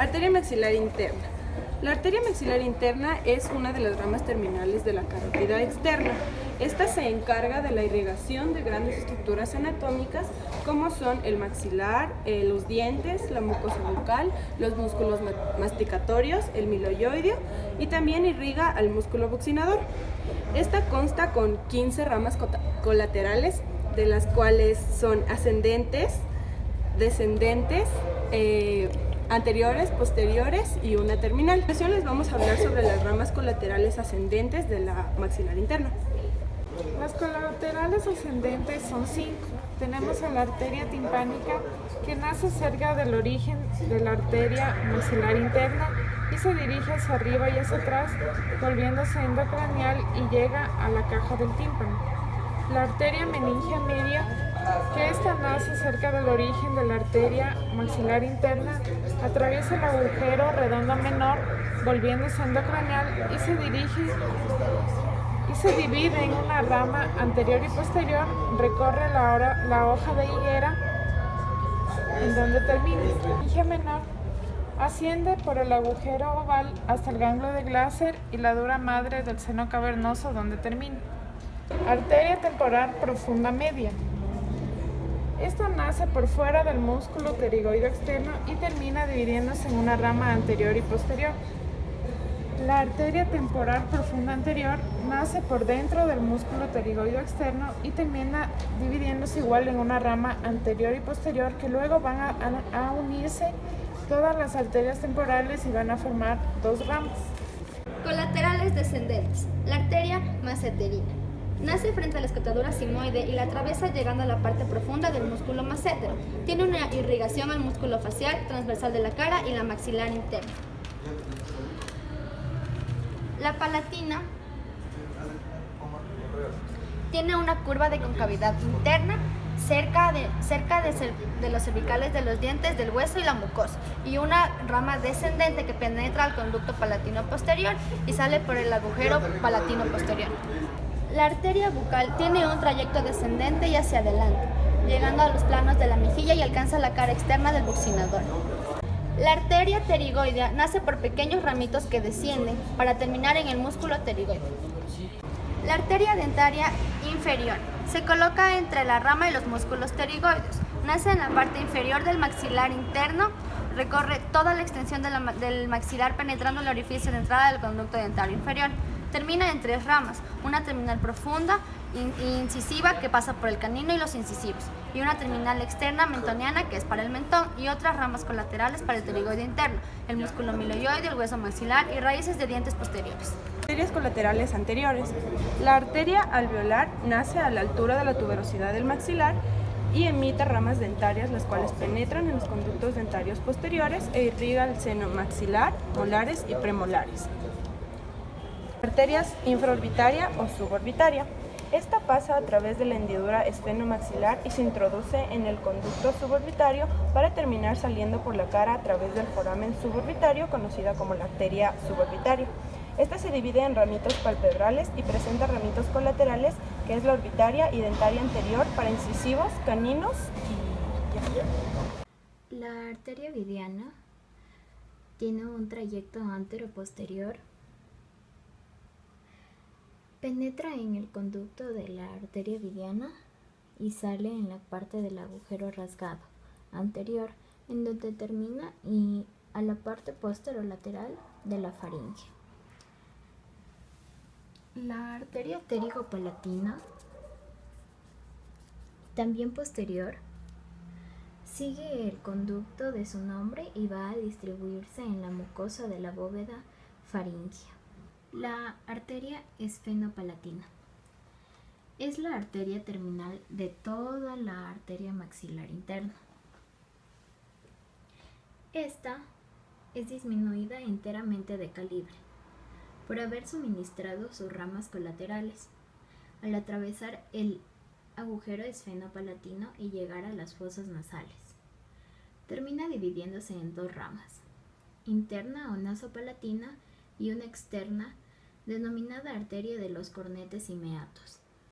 Arteria maxilar interna. La arteria maxilar interna es una de las ramas terminales de la carótida externa. Esta se encarga de la irrigación de grandes estructuras anatómicas como son el maxilar, los dientes, la mucosa bucal, los músculos masticatorios, el miloioideo y también irriga al músculo buccinador. Esta consta con 15 ramas colaterales, de las cuales son ascendentes, descendentes, anteriores, posteriores y una terminal. A continuación les vamos a hablar sobre las ramas colaterales ascendentes de la maxilar interna. Las colaterales ascendentes son 5. Tenemos a la arteria timpánica, que nace cerca del origen de la arteria maxilar interna y se dirige hacia arriba y hacia atrás, volviéndose endocranial y llega a la caja del tímpano. La arteria meningia media, que esta nace cerca del origen de la arteria maxilar interna, atraviesa el agujero redondo menor, volviéndose endocranial y se divide en una rama anterior y posterior, recorre la hoja de higuera, en donde termina. La meningia menor asciende por el agujero oval hasta el ganglio de Glaser y la dura madre del seno cavernoso, donde termina. Arteria temporal profunda media. Esta nace por fuera del músculo pterigoideo externo y termina dividiéndose en una rama anterior y posterior. La arteria temporal profunda anterior nace por dentro del músculo pterigoideo externo y termina dividiéndose igual en una rama anterior y posterior, que luego van a unirse todas las arterias temporales y van a formar dos ramas. Colaterales descendentes. La arteria masseterina. Nace frente a la escotadura sigmoide y la atraviesa llegando a la parte profunda del músculo massetero. Tiene una irrigación al músculo facial, transversal de la cara y la maxilar interna. La palatina tiene una curva de concavidad interna cerca de los cervicales de los dientes, del hueso y la mucosa, y una rama descendente que penetra al conducto palatino posterior y sale por el agujero palatino posterior. La arteria bucal tiene un trayecto descendente y hacia adelante, llegando a los planos de la mejilla y alcanza la cara externa del buccinador. La arteria pterigoidea nace por pequeños ramitos que descienden para terminar en el músculo pterigoideo. La arteria dentaria inferior se coloca entre la rama y los músculos pterigoideos. Nace en la parte inferior del maxilar interno, recorre toda la extensión del maxilar penetrando el orificio de entrada del conducto dentario inferior. Termina en 3 ramas, una terminal profunda, incisiva, que pasa por el canino y los incisivos, y una terminal externa mentoniana, que es para el mentón, y otras ramas colaterales para el pterigoideo interno, el músculo miloioideo, el hueso maxilar y raíces de dientes posteriores. Arterias colaterales anteriores. La arteria alveolar nace a la altura de la tuberosidad del maxilar y emite ramas dentarias, las cuales penetran en los conductos dentarios posteriores e irriga el seno maxilar, molares y premolares. Arterias infraorbitaria o suborbitaria. Esta pasa a través de la hendidura esfenomaxilar y se introduce en el conducto suborbitario para terminar saliendo por la cara a través del foramen suborbitario, conocida como la arteria suborbitaria. Esta se divide en ramitos palpebrales y presenta ramitos colaterales, que es la orbitaria y dentaria anterior para incisivos, caninos y... La arteria vidiana tiene un trayecto antero-posterior. Penetra en el conducto de la arteria vidiana y sale en la parte del agujero rasgado anterior, en donde termina, y a la parte posterolateral de la faringe. La arteria pterigo-palatina, también posterior, sigue el conducto de su nombre y va a distribuirse en la mucosa de la bóveda faríngea. La arteria esfenopalatina es la arteria terminal de toda la arteria maxilar interna. Esta es disminuida enteramente de calibre por haber suministrado sus ramas colaterales al atravesar el agujero esfenopalatino y llegar a las fosas nasales. Termina dividiéndose en 2 ramas, interna o nasopalatina y una externa, denominada arteria de los cornetes y meatos.